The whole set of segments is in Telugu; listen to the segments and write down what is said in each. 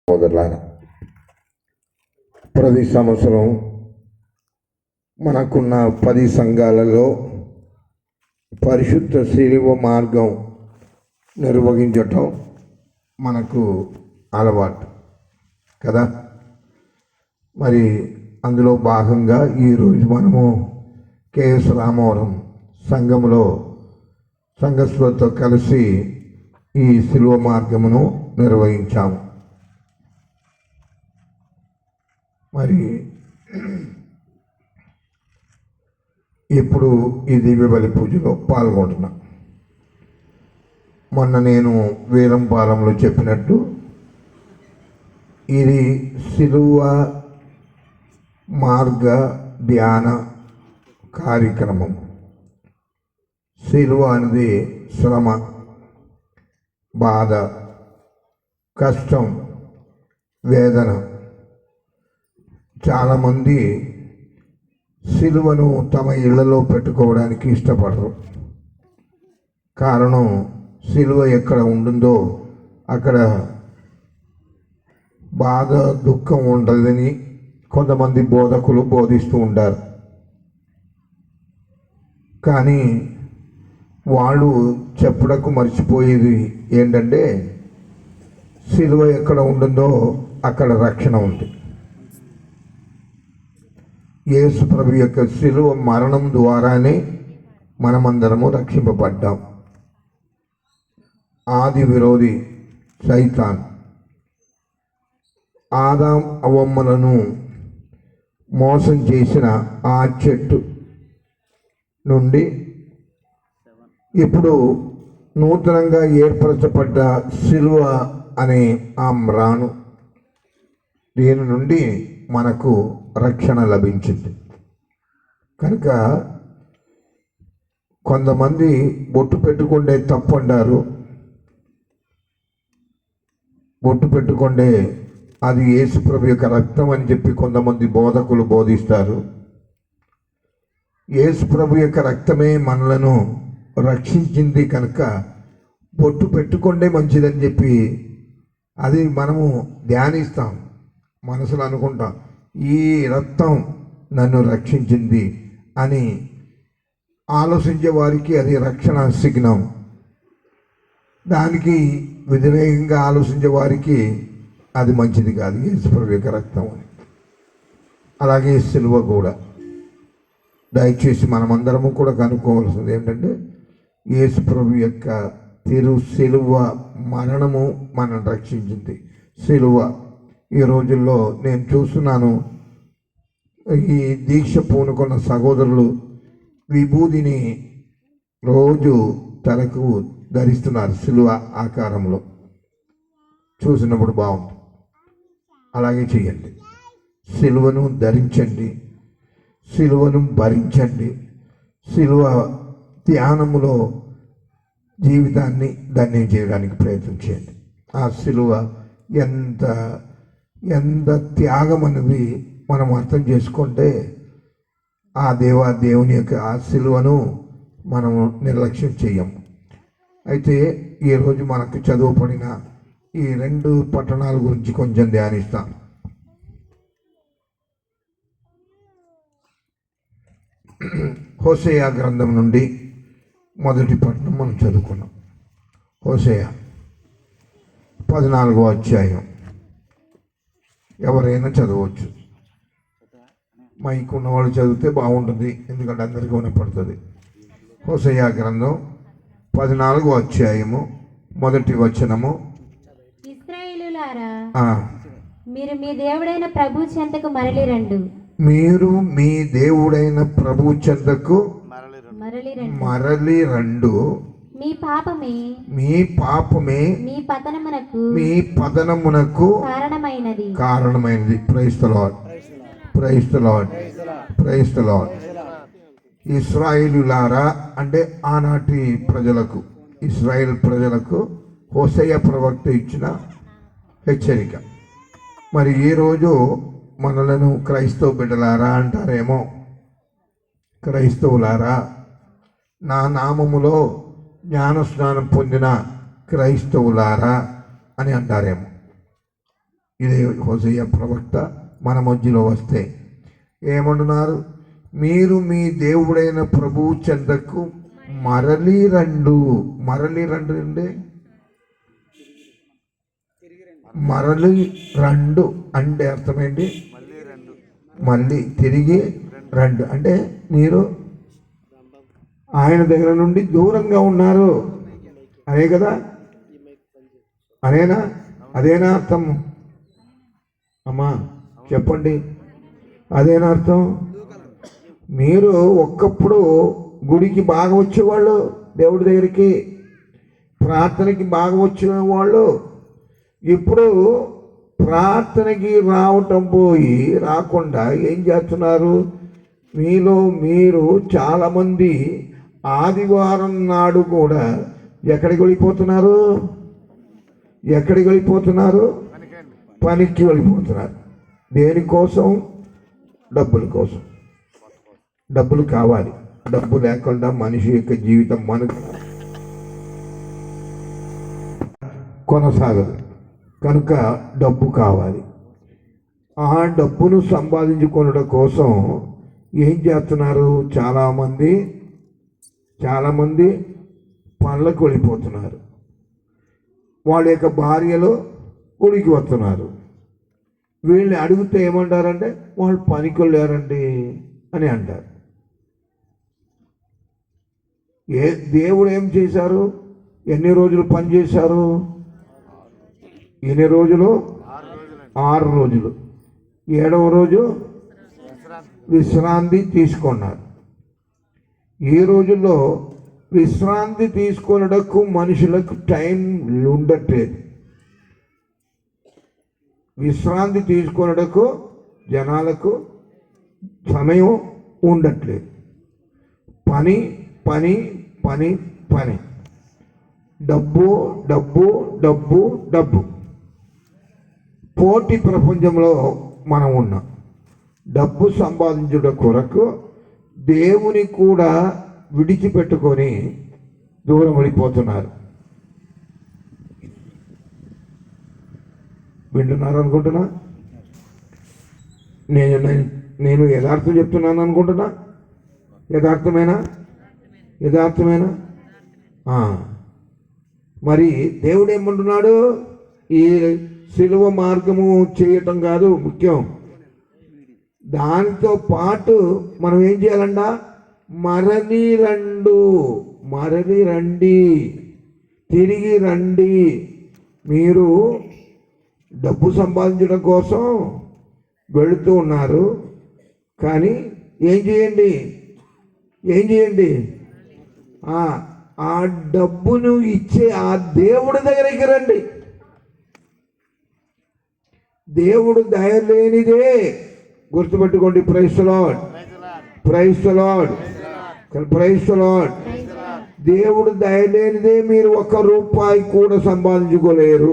సోదరులారా, ప్రతి సంవత్సరం మనకున్న 10 సంఘాలలో పరిశుద్ధ శిలువ మార్గం నిర్వహించటం మనకు అలవాటు కదా. మరి అందులో భాగంగా ఈరోజు మనము కేఎస్ రామవరం సంఘములో సంఘస్థులతో కలిసి ఈ శిలువ మార్గమును నిర్వహించాము. మరి ఇప్పుడు ఈ దివ్యబలి పూజలో పాల్గొంటున్నా. మొన్న నేను వీరంపాలెంలో చెప్పినట్టు ఇది శిలువ మార్గ ధ్యాన కార్యక్రమం. శిలువ అనేది శ్రమ, బాధ, కష్టం, వేదన. చాలామంది సిలువను తమ ఇళ్లలో పెట్టుకోవడానికి ఇష్టపడరు. కారణం, సిలువ ఎక్కడ ఉంటుందో అక్కడ బాధ, దుఃఖం ఉండదని కొంతమంది బోధకులు బోధిస్తూ ఉంటారు. కానీ వాళ్ళు చెప్పడకు మర్చిపోయేది ఏంటంటే, సిలువ ఎక్కడ ఉంటుందో అక్కడ రక్షణ ఉంది. యేసు ప్రభు యొక్క శిలువ మరణం ద్వారానే మనమందరము రక్షింపబడ్డాం. ఆది విరోధి సైతాన్ ఆదాం అవ్వమ్మలను మోసం చేసిన ఆ చెట్టు నుండి ఇప్పుడు నూతనంగా ఏర్పరచబడ్డ శిలువ అనే ఆ మ్రాను, దీని నుండి మనకు రక్షణ లభించింది. కనుక కొంతమంది బొట్టు పెట్టుకుంటే తప్పు అంటారు. బొట్టు పెట్టుకుంటే అది యేసు ప్రభు యొక్క రక్తం అని చెప్పి కొంతమంది బోధకులు బోధిస్తారు. యేసు ప్రభు యొక్క రక్తమే మనలను రక్షించింది కనుక బొట్టు పెట్టుకుంటే మంచిదని చెప్పి అది మనము ధ్యానిస్తాం, మనసులో అనుకుంటాం, ఈ రక్తం నన్ను రక్షించింది అని ఆలోచించే వారికి అది రక్షణ సిగ్నం. దానికి వ్యతిరేకంగా ఆలోచించే వారికి అది మంచిది కాదు, యేసుప్రభు యొక్క రక్తం అని. అలాగే సిలువ కూడా. దయచేసి మనమందరము కూడా కనుక్కోవాల్సింది ఏంటంటే, యేసుప్రభు యొక్క సిలువ మరణము మనల్ని రక్షించింది. సిలువ ఈ రోజుల్లో నేను చూస్తున్నాను, ఈ దీక్ష పూనుకున్న సహోదరులు విభూదిని రోజు తలకు ధరిస్తున్నారు సిలువ ఆకారంలో. చూసినప్పుడు బాగుంది. అలాగే చేయండి. సిలువను ధరించండి, సిలువను భరించండి. సిలువ ధ్యానములో జీవితాన్ని ధన్యం చేయడానికి ప్రయత్నం చేయండి. ఆ సిలువ ఎంత త్యాగం అనేది మనం అర్థం చేసుకుంటే ఆ దేవుని యొక్క ఆ సిలువను మనము నిర్లక్ష్యం చేయము. అయితే ఈరోజు మనకు చదువుపడిన ఈ 2 పట్టణాల గురించి కొంచెం ధ్యానిస్తాం. హోసేయ గ్రంథం నుండి మొదటి పట్టణం మనం చదువుకున్నాం. హోసేయ 14వ అధ్యాయం. ఎవరైనా చదవచ్చు. మైక్ ఉన్నవాళ్ళు చదివితే బాగుంటుంది, ఎందుకంటే అందరికీ వినపడుతుంది. హోసేయ గ్రంథం 14వ అధ్యాయము మొదటి వచనము. ఇశ్రాయేలులారా, మీరు మీ దేవుడైన ప్రభు చెంతకు మరలి రండు. మీరు మీ దేవుడైన ప్రభు చెంతకు మరలి రండు. మీ పాపమే మీ పతనమునకు కారణమైనది. Praise the Lord, praise the Lord, praise the Lord. ఇశ్రాయేలులారా అంటే ఆనాటి ప్రజలకు, ఇశ్రాయేల్ ప్రజలకు హోసేయ ప్రవక్త ఇచ్చిన హెచ్చరిక. మరి ఈరోజు మనలను క్రైస్తవ బిడ్డలారా అంటారేమో. క్రైస్తవులారా, నా నామములో జ్ఞానస్నానం పొందిన క్రైస్తవులారా అని అంటారేమో. ఇదే హోసేయ ప్రవక్త మన మధ్యలో వస్తే ఏమంటున్నారు? మీరు మీ దేవుడైన ప్రభువు చెంతకు మరలి రండు. మరలి రండు అండి, మరలి రండు అంటే అర్థమేంటి? మళ్ళీ తిరిగి రండు అంటే మీరు ఆయన దగ్గర నుండి దూరంగా ఉన్నారు అదే కదా? అదేనా అర్థం? అమ్మా చెప్పండి, అదేనా అర్థం? మీరు ఒక్కప్పుడు గుడికి బాగా వచ్చేవాళ్ళు, దేవుడి దగ్గరికి ప్రార్థనకి బాగా వచ్చేవాళ్ళు, ఇప్పుడు ప్రార్థనకి రావటం పోయి రాకుండా ఏం చేస్తున్నారు? మీలో మీరు చాలామంది ఆదివారం నాడు కూడా ఎక్కడికి వెళ్ళిపోతున్నారు? పనికి వెళ్ళిపోతున్నారు. దేనికోసం? డబ్బుల కోసం. డబ్బులు కావాలి. డబ్బు లేకుండా మనిషి యొక్క జీవితం మనకు కొనసాగదు. కనుక డబ్బు కావాలి. ఆ డబ్బును సంపాదించుకోవడం కోసం ఏం చేస్తున్నారు? చాలామంది పనులకు వెళ్ళిపోతున్నారు. వాళ్ళ యొక్క భార్యలు గుడికి వస్తున్నారు. వీళ్ళని అడిగితే ఏమంటారంటే వాళ్ళు పనికి వెళ్ళారండి అని అంటారు. దేవుడు ఏం చేశారు? ఎన్ని రోజులు పని చేశారు? ఎన్ని రోజులు? 6 రోజులు. 7వ రోజు విశ్రాంతి తీసుకున్నారు. ఈ రోజుల్లో విశ్రాంతి తీసుకొనడకు మనుషులకు టైం ఉండట్లేదు. విశ్రాంతి తీసుకొనడకు జనాలకు సమయం ఉండట్లేదు. పని పని పని పని, డబ్బు డబ్బు డబ్బు డబ్బు. పోటీ ప్రపంచంలో మనం ఉన్నాం. డబ్బు సంపాదించుట కొరకు దేవుని కూడా విడిచిపెట్టుకొని దూరం వెళ్ళిపోతున్నారు. వింటున్నారు అనుకుంటున్నా? నేను యథార్థం చెప్తున్నాను అనుకుంటున్నా? యథార్థమేనా? మరి దేవుడు ఏమంటున్నాడు? ఈ సిలువ మార్గము చేయటం కాదు ముఖ్యం, దానితో పాటు మనం ఏం చేయాలంట? మరలి రండి, తిరిగి రండి. మీరు డబ్బు సంపాదించడం కోసం వెళుతూ ఉన్నారు, కానీ ఏం చేయండి? ఆ డబ్బును ఇచ్చే ఆ దేవుడి దగ్గరికి రండి. దేవుడు దయ లేనిదే, గుర్తుపెట్టుకోండి. Praise the Lord. దేవుడు దయ లేనిదే మీరు 1 రూపాయి కూడా సంపాదించుకోలేరు.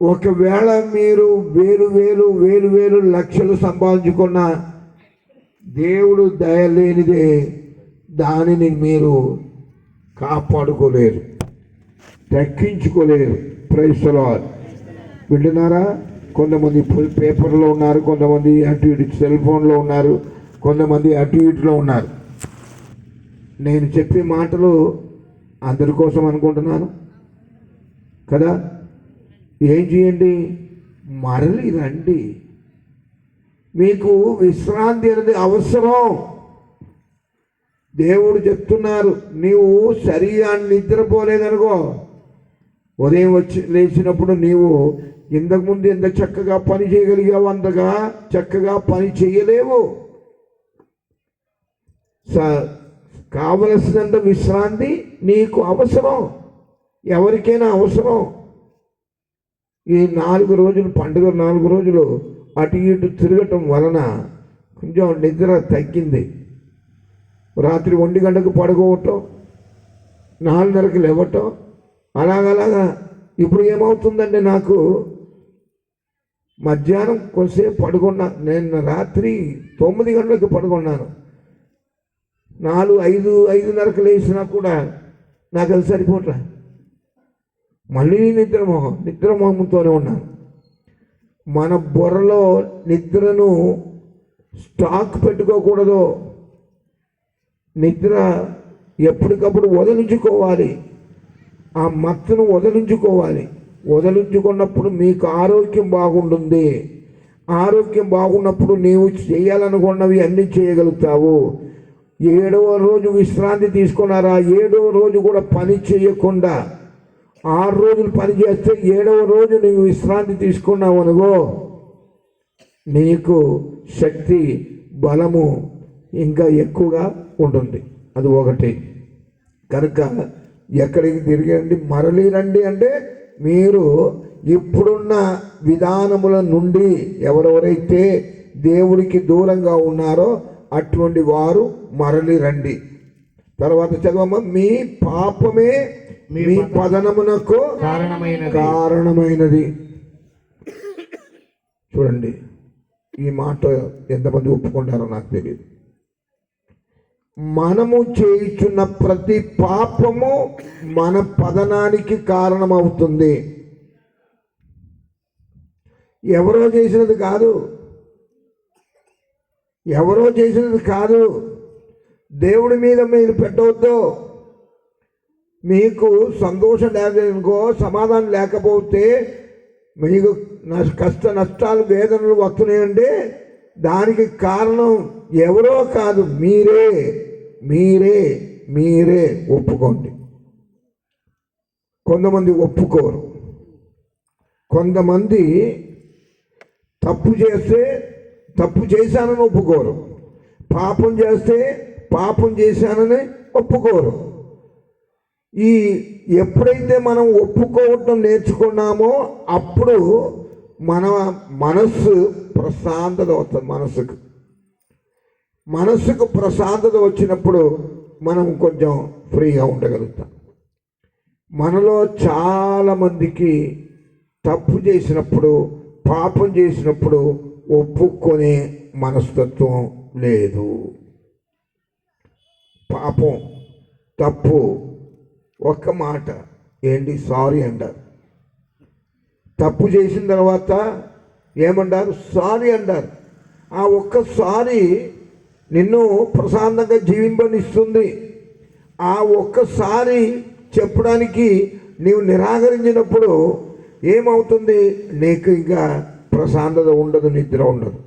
ఒకవేళ మీరు వేలు లక్షలు సంపాదించుకున్న దేవుడు దయ లేనిదే దానిని మీరు కాపాడుకోలేరు, దక్కించుకోలేరు. Praise the Lord. వింటున్నారా? కొంతమంది పేపర్లో ఉన్నారు, కొంతమంది అటు ఇటు సెల్ ఫోన్లో ఉన్నారు, కొంతమంది అటు ఇటులో ఉన్నారు. నేను చెప్పే మాటలు అందరి కోసం అనుకుంటున్నాను కదా. ఏం చేయండి? మరలి రండి. మీకు విశ్రాంతి అనేది అవసరం. దేవుడు చెప్తున్నారు, నీవు సరిగా నిద్రపోలేదనుకో, ఉదయం లేచినప్పుడు నీవు ఇంతకుముందు ఎంత చక్కగా పని చేయగలిగావు అంతగా చక్కగా పని చేయలేవు. కావలసినంత విశ్రాంతి నీకు అవసరం, ఎవరికైనా అవసరం. ఈ 4 రోజులు పండుగ 4 రోజులు అటు ఇటు తిరగటం వలన కొంచెం నిద్ర తగ్గింది. రాత్రి 1 గంటకు పడుకోవటం, 4:30కి లేవటం, అలాగలాగా. ఇప్పుడు ఏమవుతుందంటే నాకు మధ్యాహ్నం కొంచెంసేపు పడుకున్నా. నేను రాత్రి 9 గంటలకు పడుకున్నాను. 5:30కు లేచినా కూడా నాకు అది సరిపోట్లా. మళ్ళీ నిద్రమోహంతోనే ఉన్నాను. మన బుర్రలో నిద్రను స్టాక్ పెట్టుకోకూడదు. నిద్ర ఎప్పటికప్పుడు వదిలించుకోవాలి. ఆ మత్తును వదిలించుకోవాలి. వదిలించుకున్నప్పుడు మీకు ఆరోగ్యం బాగుంటుంది. ఆరోగ్యం బాగున్నప్పుడు నీవు చేయాలనుకున్నవి అన్నీ చేయగలుగుతావు. 7వ రోజు విశ్రాంతి తీసుకున్నారా, 7వ రోజు కూడా పని చేయకుండా 6 రోజులు పని చేస్తే 7వ రోజు నీవు విశ్రాంతి తీసుకున్నావు అనుకో, నీకు శక్తి బలము ఇంకా ఎక్కువగా ఉంటుంది. అది ఒకటి. కనుక ఎక్కడికి తిరిగండి, మరలి రండి అంటే మీరు ఇప్పుడున్న విధానముల నుండి ఎవరెవరైతే దేవుడికి దూరంగా ఉన్నారో అటువంటి వారు మరలి రండి. తర్వాత చదవమ్మ. మీ పాపమే మీ పతనమునకు కారణమైనది. చూడండి, ఈ మాట ఎంతమంది ఒప్పుకుంటారో నాకు తెలియదు. మనము చేయుచున్న ప్రతి పాపము మన పతనానికి కారణమవుతుంది. ఎవరో చేసినది కాదు, ఎవరో చేసినది కాదు. దేవుడి మీద మీరు పెట్టవద్దు. మీకు సంతోషం లేదనుకో, సమాధానం లేకపోతే, మీకు కష్ట నష్టాలు వేదనలు వస్తున్నాయంటే దానికి కారణం ఎవరో కాదు, మీరే మీరే మీరే ఒప్పుకోండి. కొంతమంది ఒప్పుకోరు. కొంతమంది తప్పు చేస్తే తప్పు చేశానని ఒప్పుకోరు. పాపం చేస్తే పాపం చేశానని ఒప్పుకోరు. ఈ ఎప్పుడైతే మనం ఒప్పుకోవటం నేర్చుకున్నామో అప్పుడు మన మనస్సు ప్రశాంతత వస్తుంది. మనస్సుకు ప్రశాంతత వచ్చినప్పుడు మనం కొంచెం ఫ్రీగా ఉండగలుగుతాం. మనలో చాలామందికి తప్పు చేసినప్పుడు, పాపం చేసినప్పుడు ఒప్పుకొనే మనస్తత్వం లేదు. పాపం, తప్పు, ఒక్క మాట ఏంటి, సారీ అంటారు. తప్పు చేసిన తర్వాత ఏమంటారు, సారీ అంటారు. ఆ ఒక్కసారి నిన్ను ప్రశాంతంగా జీవింపనిస్తుంది. ఆ ఒక్కసారి చెప్పడానికి నీవు నిరాకరించినప్పుడు ఏమవుతుంది, నీకు ఇంకా ప్రశాంతత ఉండదు, నిద్ర ఉండదు.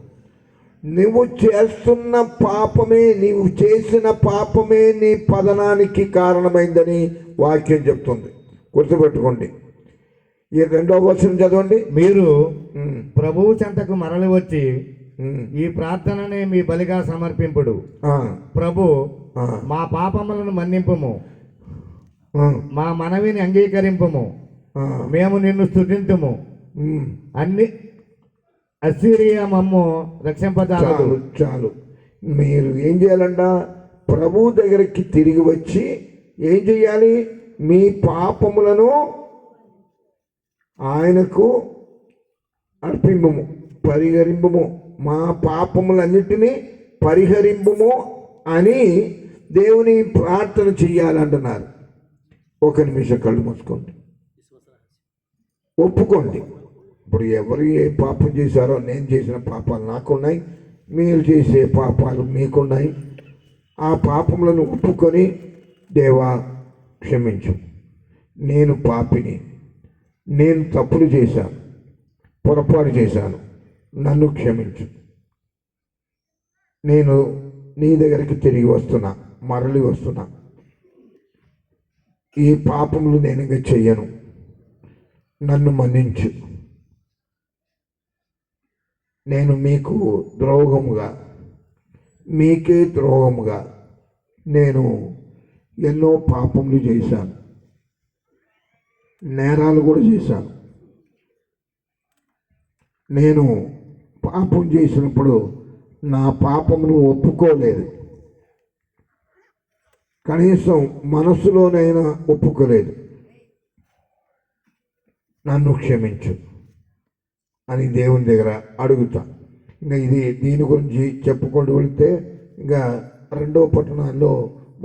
నువ్వు చేస్తున్న పాపమే, నీవు చేసిన పాపమే నీ పతనానికి కారణమైందని వాక్యం చెప్తుంది. గుర్తుపెట్టుకోండి. ఈ 2వ వచనం చదవండి. మీరు ప్రభువు చెంతకు మరలి వచ్చి ఈ ప్రార్థననే మీ బలిగా సమర్పింపుడు. ప్రభు, మా పాపములను మన్నింపుము, మా మనవిని అంగీకరింపుము, మేము నిన్ను స్తుతింతుము. అన్ని అసిరియా మమ్ము రక్షింపజాలదు. చాలు. మీరు ఏం చేయాలంట, ప్రభు దగ్గరికి తిరిగి వచ్చి ఏం చేయాలి, మీ పాపములను ఆయనకు అర్పింపుము, పరిహరింపుము, మా పాపములన్నిటినీ పరిహరింపుము అని దేవుని ప్రార్థన చెయ్యాలంటున్నారు. ఒక నిమిషం కళ్ళు మూసుకోండి, ఒప్పుకోండి. ఇప్పుడు ఎవరు ఏ పాపం చేశారో, నేను చేసిన పాపాలు నాకున్నాయి, మీరు చేసే పాపాలు మీకున్నాయి. ఆ పాపములను ఒప్పుకొని, దేవా క్షమించు, నేను పాపిని, నేను తప్పులు చేశాను, పొరపాటు చేశాను, నన్ను క్షమించు, నేను నీ దగ్గరికి తిరిగి వస్తున్నా, మరలి వస్తున్నా, ఈ పాపములు నేను ఇంకా చెయ్యను, నన్ను మన్నించు. నేను మీకు ద్రోహముగా, మీకే ద్రోహముగా నేను ఎన్నో పాపములు చేశాను, నేరాలు కూడా చేశాను. నేను పాపం చేసినప్పుడు నా పాపమును ఒప్పుకోలేదు, కనీసం మనసులోనైనా ఒప్పుకోలేదు. నన్ను క్షమించు అని దేవుని దగ్గర అడుగుతా. ఇంకా దీని గురించి చెప్పుకుంటూ వెళితే ఇంకా 2వ పట్టణాల్లో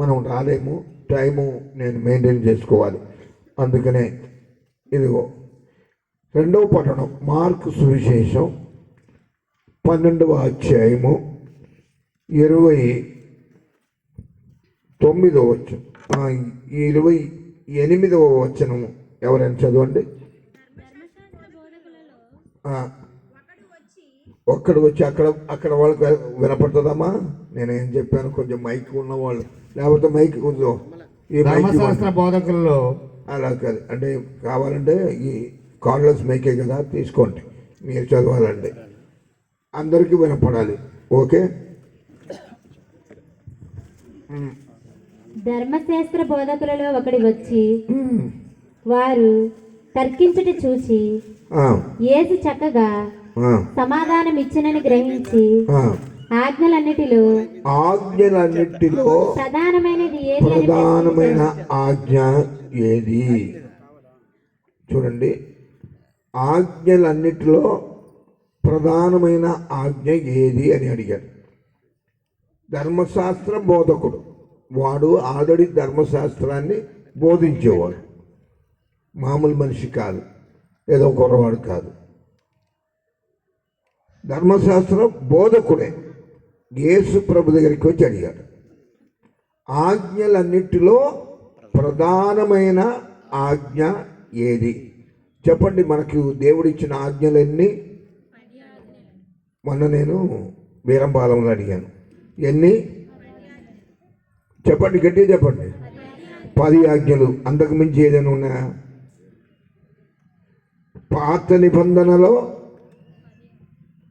మనం రాలేము, టైము నేను మెయింటైన్ చేసుకోవాలి. అందుకనే ఇదిగో రెండవ పట్టణం మార్కు సువిశేషం 12వ అధ్యాయము 29వ వచనం 28వ వచనం ఎవరైనా చదవండి. ఒక్కడు వచ్చి అక్కడ వాళ్ళకి వినపడుతుందమ్మా? నేనేం చెప్పాను, కొంచెం మైక్ ఉన్న వాళ్ళు, లేకపోతే మైక్ కొంచెం ఈ మైక్ ధర్మశాస్త్ర బోధకులలో అలా కాదు అంటే, కావాలంటే ఈ కార్డ్లెస్ మైకే కదా, తీసుకోండి, మీరు చదవాలండి, అందరికీ వినపడాలి. ఓకే. ధర్మశాస్త్ర బోధకులలో ఒకటి వచ్చి వారు తర్కించుట చూచి యేసు చక్కగా సమాధానం ఇచ్చినని గ్రహించి ఆజ్ఞలన్నిటిలో ప్రధానమైన ఆజ్ఞ ఏది? చూడండి, ఆజ్ఞలన్నిటిలో ప్రధానమైన ఆజ్ఞ ఏది అని అడిగాడు. ధర్మశాస్త్ర బోధకుడు, వాడు ఆల్రెడీ ధర్మశాస్త్రాన్ని బోధించేవాడు, మామూలు మనిషి కాదు, ఏదో కుర్రవాడు కాదు, ధర్మశాస్త్ర బోధకుడే. యేసు ప్రభు దగ్గరికి వచ్చి అడిగాడు, ఆజ్ఞలన్నిటిలో ప్రధానమైన ఆజ్ఞ ఏది? చెప్పండి, మనకు దేవుడిచ్చిన ఆజ్ఞలన్నీ. మొన్న నేను వీరంపాలెంలో అడిగాను, ఎన్ని? చెప్పండి, గట్టిగా చెప్పండి. 10 ఆజ్ఞలు. అంతకు మించి ఏదైనా ఉన్నాయా? పాత నిబంధనలో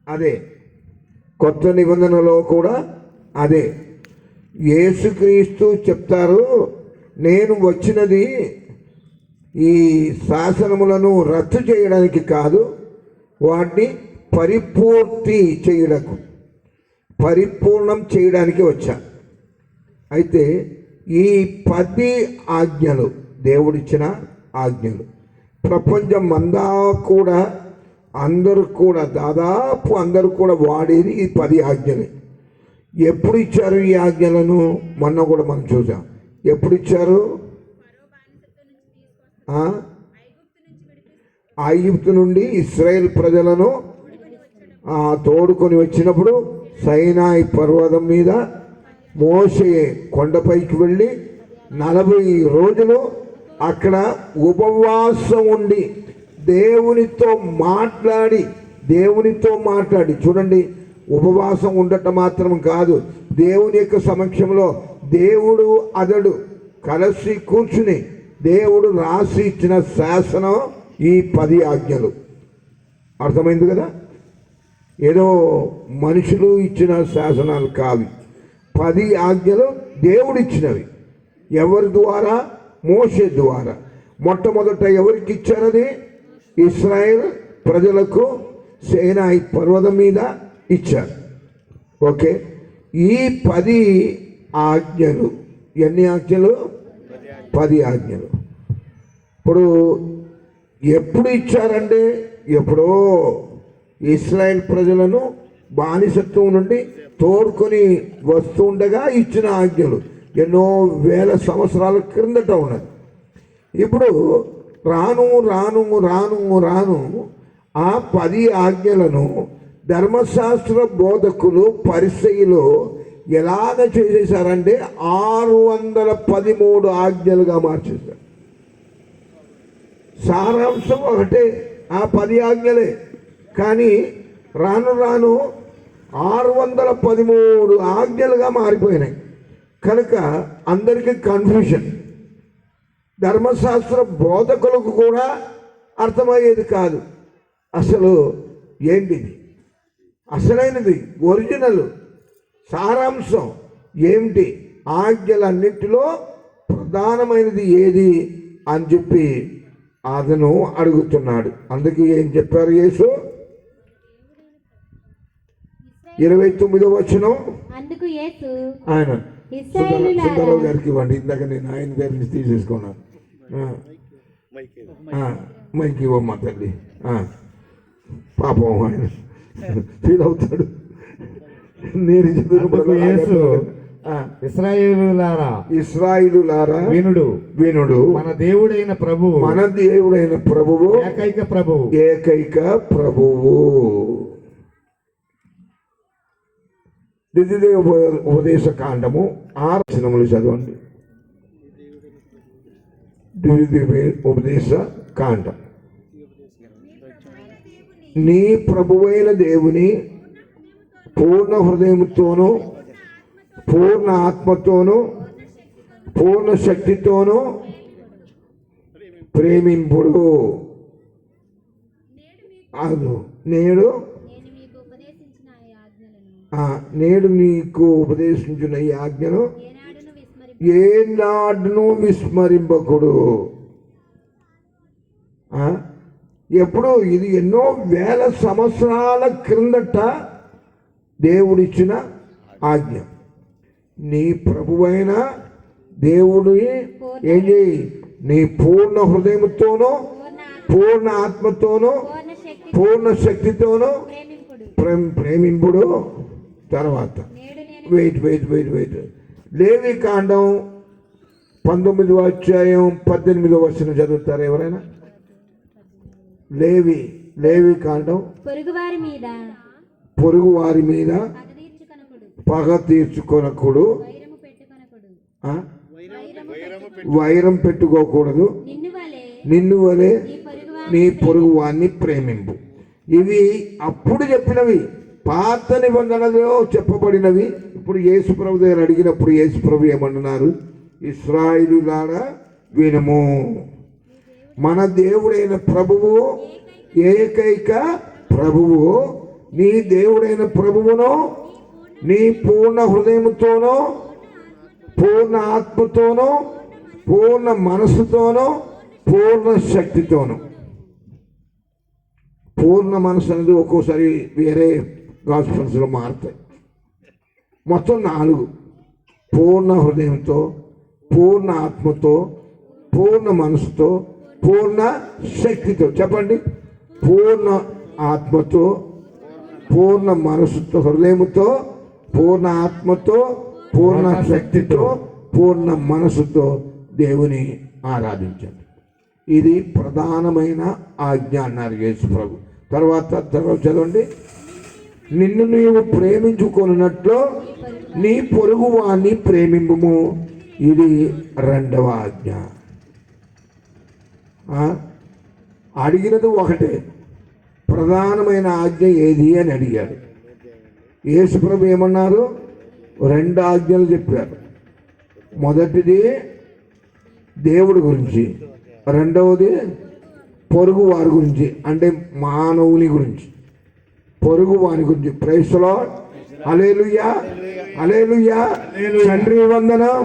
అదే, కొత్త నిబంధనలో కూడా అదే. యేసుక్రీస్తు చెప్తారు, నేను వచ్చినది ఈ శాసనములను రద్దు చేయడానికి కాదు, వాటిని పరిపూర్ణం చేయడానికి వచ్చా. అయితే ఈ 10 ఆజ్ఞలు దేవుడిచ్చిన ఆజ్ఞలు. ప్రపంచం అంతా కూడా దాదాపు అందరూ కూడా వాడేది ఈ 10 ఆజ్ఞలు. ఎప్పుడు ఇచ్చారు ఈ ఆజ్ఞలను? మొన్న కూడా మనం చూసాం. ఎప్పుడు ఇచ్చారు? ఐగుప్తు నుండి ఇశ్రాయేల్ ప్రజలను తోడుకొని వచ్చినప్పుడు సైనాయి పర్వతం మీద మోషే కొండపైకి వెళ్ళి 40 రోజులు అక్కడ ఉపవాసం ఉండి దేవునితో మాట్లాడి చూడండి, ఉపవాసం ఉండటం మాత్రం కాదు, దేవుని యొక్క సమక్షంలో దేవుడు అతడు కలిసి కూర్చుని దేవుడు రాసి ఇచ్చిన శాసనం ఈ 10 ఆజ్ఞలు. అర్థమైంది కదా? ఏదో మనుషులు ఇచ్చిన శాసనాలు కావి. 10 ఆజ్ఞలు దేవుడిచ్చినవి. ఎవరి ద్వారా? మోషే ద్వారా. మొట్టమొదట ఎవరికి ఇచ్చారది? ఇశ్రాయేల్ ప్రజలకు సీనాయి పర్వతం మీద ఇచ్చారు. ఓకే. ఈ 10 ఆజ్ఞలు ఎన్ని ఆజ్ఞలు? 10 ఆజ్ఞలు. ఇప్పుడు ఎప్పుడు ఇచ్చారంటే, ఎప్పుడో ఇశ్రాయేల్ ప్రజలను బానిసత్వం నుండి తోడుకొని వస్తూ ఉండగా ఇచ్చిన ఆజ్ఞలు ఎన్నో వేల సంవత్సరాల క్రిందట ఉన్నది. ఇప్పుడు రాను ఆ 10 ఆజ్ఞలను ధర్మశాస్త్ర బోధకులు పరిసయ్యులు ఎలాగ చేసేసారంటే 613 ఆజ్ఞలుగా మార్చేశారు. సారాంశం ఒకటే, ఆ 10 ఆజ్ఞలే. కానీ రాను 613 ఆజ్ఞలుగా మారిపోయినాయి. కనుక అందరికీ కన్ఫ్యూషన్. ధర్మశాస్త్ర బోధకులకు కూడా అర్థమయ్యేది కాదు, అసలు ఏంటిది, అసలైనది, ఒరిజినల్ సారాంశం ఏమిటి, ఆజ్ఞలన్నిటిలో ప్రధానమైనది ఏది అని చెప్పి అతను అడుగుతున్నాడు. అందుకే ఏం చెప్పారు యేసు? 29వ వచనం. అందుకు యేసు ఆయన సుందరరావు గారికి ఇవ్వండి, ఇందాక నేను ఆయన దగ్గర నుంచి తీసేసుకున్నాను. మైకి ఇవ్వమ్మా తల్లి, పాపం ఆయన ఫీల్ అవుతాడు. నేను చెప్పినప్పుడు ఇశ్రాయేలులారా ఇశ్రాయేలులారా వినుడు. వినుడు. మన దేవుడైన ప్రభువు, మన దేవుడైన ప్రభువు, ఏకైక ప్రభువు. ఏకైక ప్రభువు. ద్వితీయ ఉపదేశ కాండము 6 వచనములు చదవండి. ద్వితీయ ఉపదేశ కాండం. నీ ప్రభువైన దేవుని పూర్ణ హృదయముతోనూ పూర్ణ ఆత్మతోనూ పూర్ణ శక్తితోనూ ప్రేమింపుడు. అవును, నేడు నీకు ఉపదేశించిన ఈ ఆజ్ఞను ఏనాడును విస్మరింపకుడు. ఎప్పుడు ఇది ఎన్నో వేల సంవత్సరాల క్రిందట దేవుడిచ్చిన ఆజ్ఞ. నీ ప్రభువైన దేవుడు ఏం చేయి, నీ పూర్ణ హృదయంతోనూ పూర్ణ ఆత్మతోనూ పూర్ణ శక్తితోనూ ప్రేమింపుడు. తర్వాత వెయిట్ లేవి కాండం 19వ అధ్యాయం 18వ వచనం చదువుతారు ఎవరైనా? లేవి కాండం పొరుగు వారి మీద పగ తీర్చుకొనకుడు, వైరం పెట్టుకోకూడదు, నిన్ను వలె నీ పొరుగు వారిని ప్రేమింపు. ఇవి అప్పుడు చెప్పినవి, పాత నిబంధనలో చెప్పబడినవి. ఇప్పుడు యేసుప్రభు దగ్గర అడిగినప్పుడు యేసుప్రభు ఏమంటున్నారు? ఇశ్రాయేలులారా వినుము, మన దేవుడైన ప్రభువు ఏకైక ప్రభువు. నీ దేవుడైన ప్రభువును నీ పూర్ణ హృదయంతోనూ పూర్ణ ఆత్మతోనూ పూర్ణ మనసుతోనూ పూర్ణ శక్తితోనూ. పూర్ణ మనసు అనేది ఒక్కోసారి వేరే గాస్పెల్స్లో మారుతాయి. మొత్తం 4: పూర్ణ హృదయంతో, పూర్ణ ఆత్మతో, పూర్ణ మనసుతో, పూర్ణ శక్తితో. చెప్పండి. పూర్ణ ఆత్మతో, పూర్ణ మనసుతో, హృదయముతో, పూర్ణ ఆత్మతో, పూర్ణ శక్తితో, పూర్ణ మనసుతో దేవుని ఆరాధించండి. ఇది ప్రధానమైన ఆజ్ఞ అన్నారు యేసు ప్రభు. తర్వాత చదవండి. నిన్ను నీవు ప్రేమించుకొనున్నట్లు నీ పొరుగు వాణ్ణి ప్రేమింపుము. ఇది 2వ ఆజ్ఞ. అడిగినది ఒకటే, ప్రధానమైన ఆజ్ఞ ఏది అని అడిగాడు. యేసుప్రభు ఏమన్నారు? 2 ఆజ్ఞలు చెప్పారు. మొదటిది దేవుడి గురించి, రెండవది పొరుగు వారి గురించి, అంటే మానవుని గురించి, పొరుగు వారి గురించి. Praise the Lord. Hallelujah, hallelujah. తండ్రి వందనం,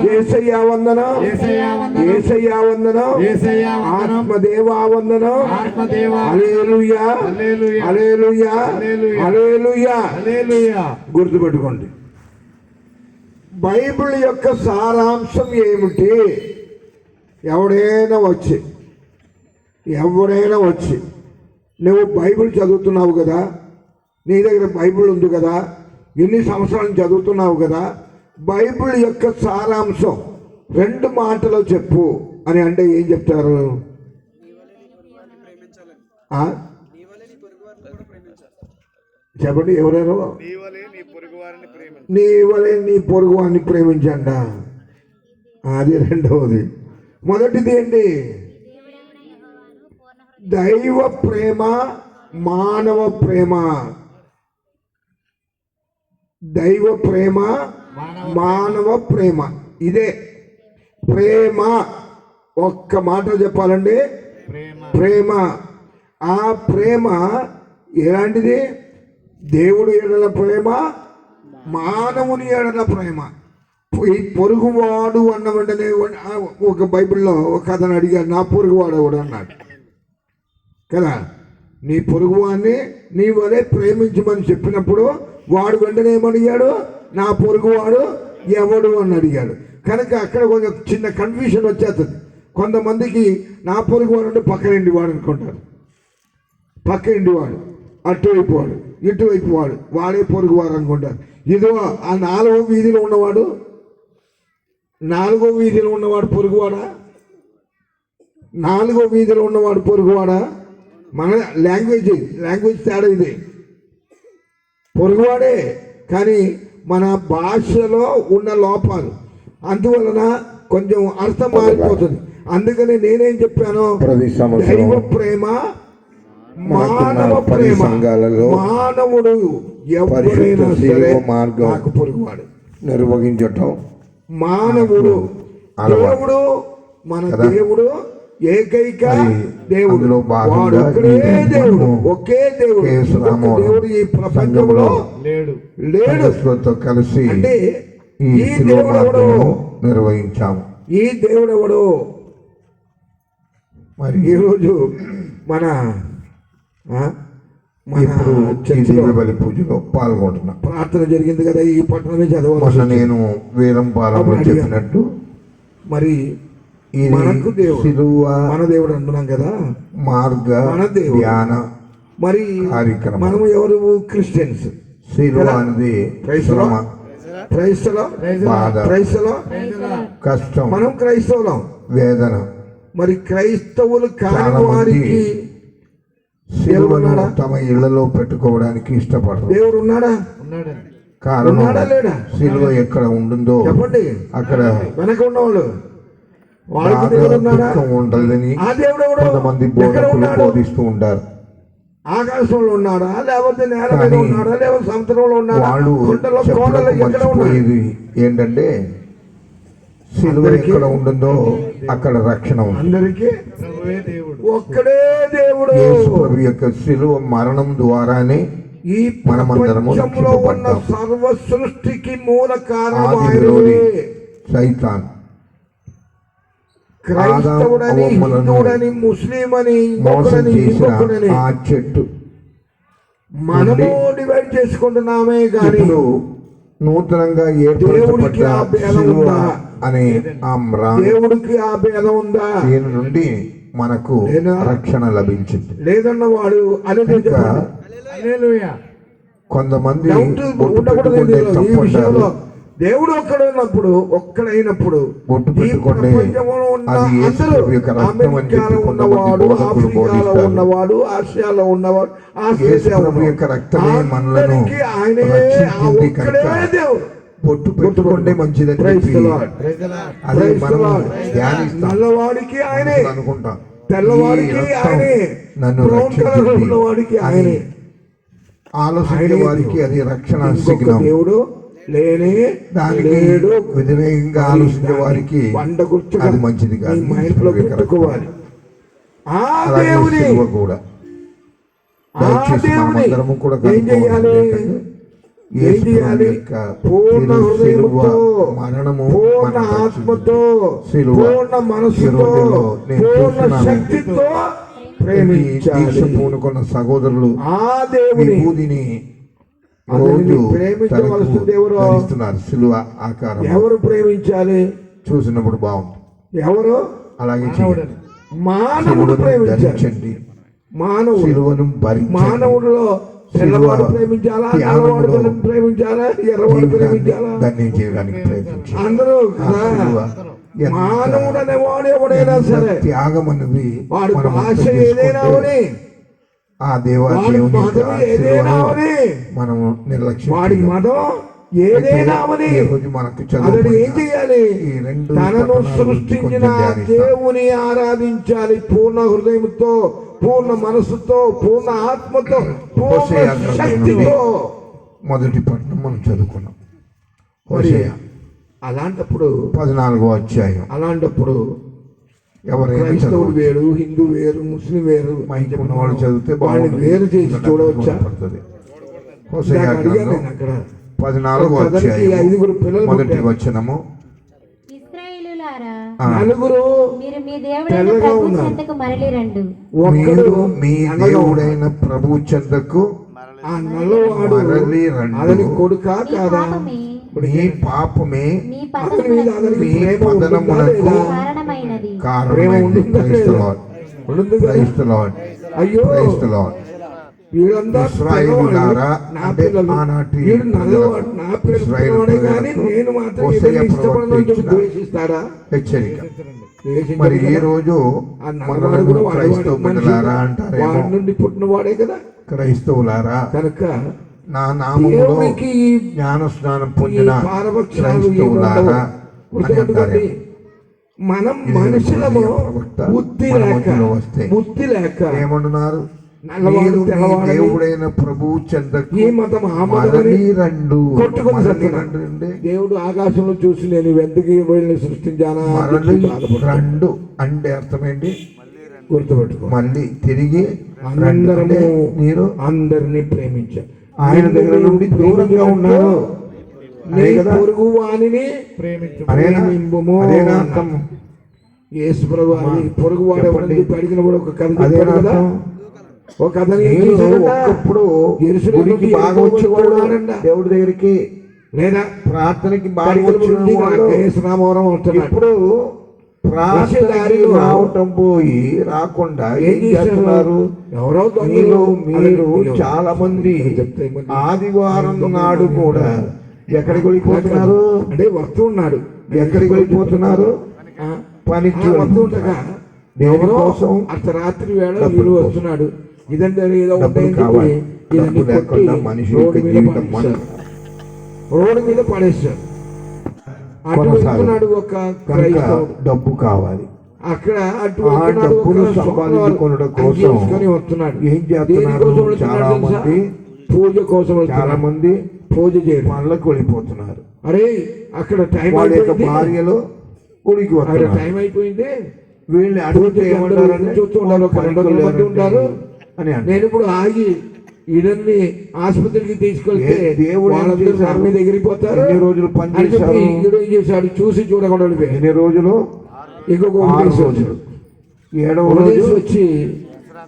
యేసయ్య వందనం, యేసయ్య వందనం, ఆత్మదేవా వందనం. హల్లెలూయా, హల్లెలూయా, హల్లెలూయా. గుర్తుపెట్టుకోండి, బైబిల్ యొక్క సారాంశం ఏమిటి? ఎవడైనా వచ్చి నువ్వు బైబిల్ చదువుతున్నావు కదా, నీ దగ్గర బైబిల్ ఉంది కదా, ఎన్ని సంవత్సరాలు చదువుతున్నావు కదా, బైబిల్ యొక్క సారాంశం 2 మాటలో చెప్పు అని అంటే ఏం చెప్తారు? చెప్పండి ఎవరెవరు? నీ వలె నీ పొరుగు వారిని ప్రేమించండి. అది రెండవది. మొదటిది ఏంటి? దైవ ప్రేమ, మానవ ప్రేమ. దైవ ప్రేమ, మానవ ప్రేమ. ఇదే ప్రేమ. ఒక్క మాట చెప్పాలండి, ప్రేమ. ఆ ప్రేమ ఎలాంటిది? దేవుడు ఎడల ప్రేమ, మానవుని ఎడల ప్రేమ. ఈ పొరుగువాడు అన్న వెంటనే ఒక బైబిల్లో ఒక అతను అడిగాడు, నా పొరుగువాడు ఎవడు అన్నాడు కదా. నీ పొరుగువాడిని నీ వలె ప్రేమించమని చెప్పినప్పుడు వాడు వెంటనే ఏమడిగాడు? నా పొరుగువాడు ఎవడు అని అడిగాడు. కనుక అక్కడ కొంచెం చిన్న కన్ఫ్యూషన్ వచ్చేస్తుంది. కొంతమందికి నా పొరుగువాడు అంటే పక్కనింటి వాడు అనుకుంటారు. పక్కనింటి వాడు అటువైపు వాడు ఇటువైపు వాడు వాడే పొరుగు వాడు అనుకుంటారు. ఇదో ఆ 4వ వీధిలో ఉన్నవాడు 4వ వీధిలో ఉన్నవాడు పొరుగువాడా? 4వ వీధిలో ఉన్నవాడు పొరుగువాడా? మన లాంగ్వేజ్ తేడా ఇది. పొరుగువాడే, కానీ మన భాషలో ఉన్న లోపాలు అందువలన కొంచెం అర్థం మారిపోతుంది. అందుకని నేనేం చెప్పాను, దైవ ప్రేమ మానవ ప్రేమ. మానవుడు ఎవరైనా సరే నాకు పొరుగువాడు నిర్వహించటం మానవుడు. దేవుడు మన దేవుడు ఏకైక దేవుడు, వాడు ఒక్కడే దేవుడు, ఒకే దేవుడు. దేవుడు ఈ ప్రపంచంలో లేడు. కలిసి అంటే ఈ దేవుడు నిర్వహించాము. ఈ దేవుడు ఎవడు? మరి ఈరోజు మన బలి పూజలో పాల్గొంటున్నా. ప్రార్థన జరిగింది కదా, ఈ పట్టణమే చదవాలి. నేను వీరంపాలెంలో చెప్పినట్టు మరి మనకు దేవుడు మన దేవుడు అంటున్నాం కదా, మార్గ మన దేవుడు ధ్యాన మరి కార్యక్రమం. మనము ఎవరు? క్రిస్టియన్స్. శిలువ అనేది కష్టం, మనం క్రైస్తవులం, వేదన. మరి క్రైస్తవులు కాని వారికి శిలువను తమ ఇళ్లలో పెట్టుకోవడానికి ఇష్టపడరు. దేవుడు ఉన్నాడా? కారణం శిలువ ఎక్కడ ఉంటుందో చెప్పండి, అక్కడ వెనక ఉన్నవాళ్ళు వాళ్ళకి దేవుడు ఉన్నాడా? ఉండాలని కొంతమంది బోధకులు బోధిస్తూ ఉంటారు. ఆకాశంలో ఉన్నాడా, లేకపోతే నేల మీద ఉన్నాడా, లేకపోతే సముద్రంలో ఉన్నాడా? వాళ్ళు మర్చిపోయేది ఏంటంటే శిలువ ఎక్కడ ఉంటుందో అక్కడ రక్షణ ఉంది. అందరికీ ఒక్కడే దేవుడు. యేసు ప్రభు యొక్క శిలువ మరణం ద్వారానే ఈ మనమందరము ఉన్న సర్వ సృష్టికి మూల కారణం సైతాన్. క్రైస్తవుడని, హిందువుడని, ముస్లిం అని మోసం చేసిన ఆ చెట్టు మనము డివైడ్ చేసుకుంటున్నామే కానీ నూతనంగా దేవుడికి ఆ భేదం ఉందా? అనే దేవుడికి ఆ భేదం ఉందా? దీని నుండి మనకు రక్షణ లభించింది. లేదన్న వాడు కొంతమంది దేవుడు ఒక్కడైనప్పుడు అమెరికాలో ఉన్నవాడు, ఆఫ్రికాలో ఉన్నవాడు, ఆసియాలో ఉన్నవాడు, బొట్టు పెట్టుకుంటే మంచిదని నల్లవాడికి ఆయనే, అనుకుంటాం, తెల్లవాడికి ఆయనే, ఉన్నవాడికి ఆయనే. ఆలోచన వారికి అది రక్షణ సిగ్నల్. దేవుడు లేనే దానికి వ్యతిరేకంగా ఆలోచించే వారికి అది మంచిది కాదు. పెట్టుకోవాలి ఆ దేవుని కూడా ఏం చేయాలి? ఏం చేయాలి? పూర్ణ హృదయంతో, పూర్ణ ఆత్మతో, పూర్ణ మనసుతో, పూర్ణ శక్తితో పూనుకున్న సహోదరులు ఆ దేవుని ప్రేమించవలసింది శిలువ ఆకారం. ఎవరు ప్రేమించాలి? చూసినప్పుడు బాగుంది. ఎవరు? అలాగే మానవుడు ప్రేమించండి. శిలువను మానవుడిలో తెల్లవాడు ప్రేమించాలా, నల్లవాడు ప్రేమించాలా, ఎర్రవాడు ప్రేమించాలా? దాన్ని చేయడానికి ప్రయత్నించాలి అందరూ. మానవుడు అనేవాడు ఎవడైనా సరే త్యాగం అనేది వాడు భాష ఏదైనా ఆ దేవాలయం మనం నిర్లక్ష్యం, వాడి మతం ఏదైనా మనకు ఏం చేయాలి? తనను సృష్టించిన దేవుని ఆరాధించాలి పూర్ణ హృదయంతో, పూర్ణ మనసుతో, పూర్ణ ఆత్మతో, పూర్ణ శక్తితో. మొదటి పట్టణం మనం చదువుకున్నాం హోషేయ. అలాంటప్పుడు 14వ అధ్యాయం. అలాంటప్పుడు ఎవరైనా క్రైస్తవుడు వేరు, హిందూ వేరు, ముస్లిం వేరు, ఉన్నవాళ్ళు చదివితే వాళ్ళని వేరు చేసి చూడవచ్చా? హోషేయ 14వ అధ్యాయం 1వ వచనము. నలుగురు మీరు మీ దేవుడైన ప్రభు చెంతకు మరలి రండి. కొడుకా కాదా? మీ పాపమే మీ పతనమునకు కారణమైనది. అయ్యో వీళ్ళంతా ఇశ్రాయేలులారా నా అంటే పిల్లలు. ఆనాటి వీడు నల్లవాడు, నా పిల్లలు ఇశ్రాయేలు పిల్లవాడే కానీ ప్రజలకు నేను మాత్రం హోషేయ ఇతన్ని ఇష్టపడను అని చెప్పి ప్రవక్త ద్వేషిస్తాడా? హెచ్చరిక. ద్వేషించడు మరి ఈ కదా. రోజు ఆ నల్లవాడు మనలను కూడా వాడి క్రైస్తవ మనిషి బిడ్డలారా కదా. అంటారేమో. వాడి నుండి పుట్టిన వాడే కదా. క్రైస్తవులారా, కనుక నా నామములో దేవునికి జ్ఞాన స్నానం ఈ పొందిన పారపక్షాలు క్రైస్తవులారా అని గుర్తుపెట్టుకోండి. అంటారేమో. మనం ఇది మనుషులము ప్రవక్త బుద్ధి మన లేక మధ్యలో వస్తే బుద్ధి లేక ఏమంటున్నారు? నల్లవాడు మీరు మీ తెల్లవాడని దేవుడైన ప్రభువు చెందకు ఈ మతం ఆ మతమని మరలి రండు. కొట్టుకొని మరలి చస్తున్నాడు. రండు అంటే దేవుడు ఆకాశంలో చూసి నేను వెంతకి వీళ్ళని సృష్టించానా అని మరలి చెప్పి బాధపడ్డాడు. రండు అంటే అర్థం ఏంటి? గుర్తుపెట్టుకో. మళ్ళీ తిరిగి రండు అందరము అంటే మీరు అందరినీ ప్రేమించారు. ఆయన దగ్గర నుండి దూరంగా ఉన్నారు. నీ అదే కదా? పొరుగు వానిని అదేనా? ప్రేమింపుము అదేనా అర్థం? యేసు ప్రభు వారి పొరుగు వాడు ఎవరండి? అడిగినప్పుడు ఒక కథ అదేనా చెప్పాడు కదా. అర్థం? ఒక కథని ఏం మీరు చేశాడంట? ఒక్కప్పుడు యెరూషలేము గుడికి నుండి బాగా ఎరుకో వచ్చేవాడు, వచ్చేవాడంట. దేవుడి దగ్గరికి లేదా ప్రార్థనకి బాగా కడికల నుండి వచ్చేవాడు. యేసు రామవరం వస్తున్నాడు. ఇప్పుడు ప్రార్థనకి దారిలో రావటం పోయి రాకుండా ఏం ఏం చేశారు? చేస్తున్నారు? ఎవరో మీరు దొంగలు చాలా మంది చెప్తే మళ్ళీ ఆదివారం నాడు కూడా ఎక్కడికి వెళ్ళిపోతున్నారు? అంటే వస్తూ ఉన్నాడు. ఎక్కడికి వెళ్ళిపోతున్నారు? ఆ, పనికి అలా వస్తూ ఉండగా ఎవరో దేనికోసం? అర్ధరాత్రి వేళ డబ్బుల వీరు కోసం. వస్తున్నాడు. ఇదంటే ఏదో డబ్బులు ఉంటాయని కావాలి. చెప్పి ఇదన్నీ డబ్బు కొట్టి లేకుండా మనిషి రోడ్డు యొక్క మీద జీవితం పడేశారు. రోడ్డు మీద పడేశారు. అటు కొనసాగదు. వెళ్తున్నాడు ఒక కనుక క్రైస్తవుడు. డబ్బు కావాలి. అక్కడ అటు ఆ వెళ్తున్నాడు ఒక డబ్బును సోమవారం సంపాదించుకొనుట అంగి కోసం వేసుకొని వస్తున్నాడు. ఏం చేస్తున్నారు? దేనికోసం వెళ్తున్నాడు చాలా తెలుసా? మంది పూజ కోసం చాలా వెళ్తున్నాడు. మంది పూజ చేయడం. పనులకు వెళ్ళిపోతున్నారు. అరే అక్కడ టైం వాళ్ళ యొక్క అయిపోయింది. భార్యలు గుడికి అక్కడ వస్తున్నారు. టైం అయిపోయింది. వీళ్ళని అడిగితే ఏమంటారంటే చూస్తూ ఉన్నారు. ఒక 200 మంది ఉంటారు. అని అంటారు. నేను ఇప్పుడు ఆగి ఇదన్ని ఆసుపత్రికి తీసుకెళ్తే దేవుడు ఏం వాళ్ళందరూ నా చేశారు? మీద ఎగిరిపోతారు. ఎన్ని రోజులు పని అని చెప్పి చేశారు? ఈడు ఏం చేశాడు? చూసి చూడకుండా వెళ్ళిపోయాడు. ఎన్ని రోజులు? ఇంకొక 6 వదిలేసి రోజులు. వచ్చాడు. 7వ వదిలేసి రోజు వచ్చి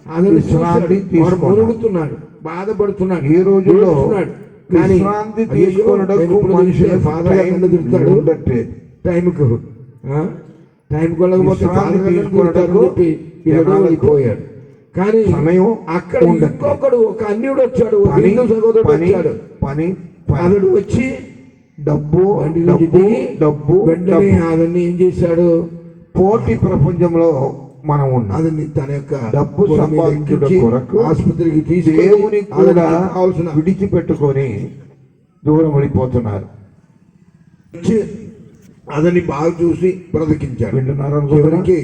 అతను విశ్రాంతి చూశాడు. వాడు తీసుకున్నాడు. మునుగుతున్నాడు, బాధపడుతున్నాడు. ఈ రోజుల్లో ఏడుస్తున్నాడు. కానీ విశ్రాంతి అయ్యయ్యో, నేను తీసుకొనుటకు ఇప్పుడు మనుషులు తెలిస్తే ఫాదర్ గారు నన్ను తిడతాడు. ఉండట్లేదు. టైంకు టైంకి వెళ్ళకపోతే విశ్రాంతి ఫాదర్ గారు నన్ను తీసుకొనుటకు తిడతారని చెప్పి ఈయన జనాలకు వెళ్ళిపోయాడు. కానీ సమయం అక్కడ ఉండట్లేదు. ఇంకొకడు ఒక అన్యుడు వచ్చాడు. ఒక పని హిందూ సహోదరుడు పని వచ్చాడు. పని అతడు వచ్చి డబ్బు బండి నుంచి డబ్బు దిగి డబ్బు వెంటనే డబ్బు. అతన్ని ఏం చేశాడు? పోటీ ప్రపంచంలో మనం ఉన్నాం. అతన్ని తన యొక్క డబ్బు బుర్ర మీద సంపాదించుట ఎక్కించి కొరకు ఆసుపత్రికి తీసుకెళ్ళి దేవుని కూడా అతనికి కావాల్సిన విడిచిపెట్టుకొని దూరం వెళ్ళిపోతున్నారు. అతన్ని బాగా చూసి బ్రతికించాడు. వింటున్నారు అనుకుంటున్నా? చివరికి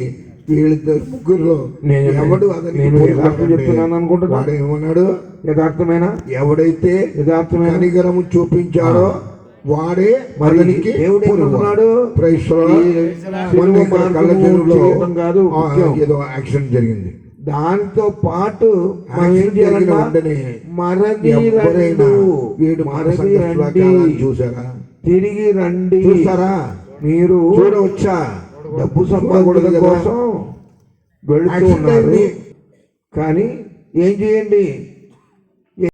వీళ్ళిద్దరు ముగ్గురులో నేను ఎవడు అతనికి నేను పోటీ యథార్థం పడకండి. చెప్తున్నాను అనుకుంటున్నా? వాడు ఏమన్నాడు? యథార్థమేనా? ఎవడైతే యథార్థమేనా? కనికరము చూపించాడో వాడే మరి అతనికి దేవుడు ఏమంటున్నాడు? సిలువ మార్గము చేయటం కాదు ముఖ్యం. ఏదో యాక్సిడెంట్ జరిగింది. దాంతో పాటు మనం ఏం యాక్సిడెంట్ జరిగిన చేయాలంట? వెంటనే మరలి ఎవరైనా రండు. వీడు మరలి మానసిక రండి. కాలాన్ని చూసారా? తిరిగి రండి. చూసారా? మీరు చూడవచ్చా? డబ్బు చూడకూడదు సంపాదన కదా. కోసం వెళుతూ యాక్సిడెంట్ ఉన్నారు. అయింది. కానీ ఏం చేయండి?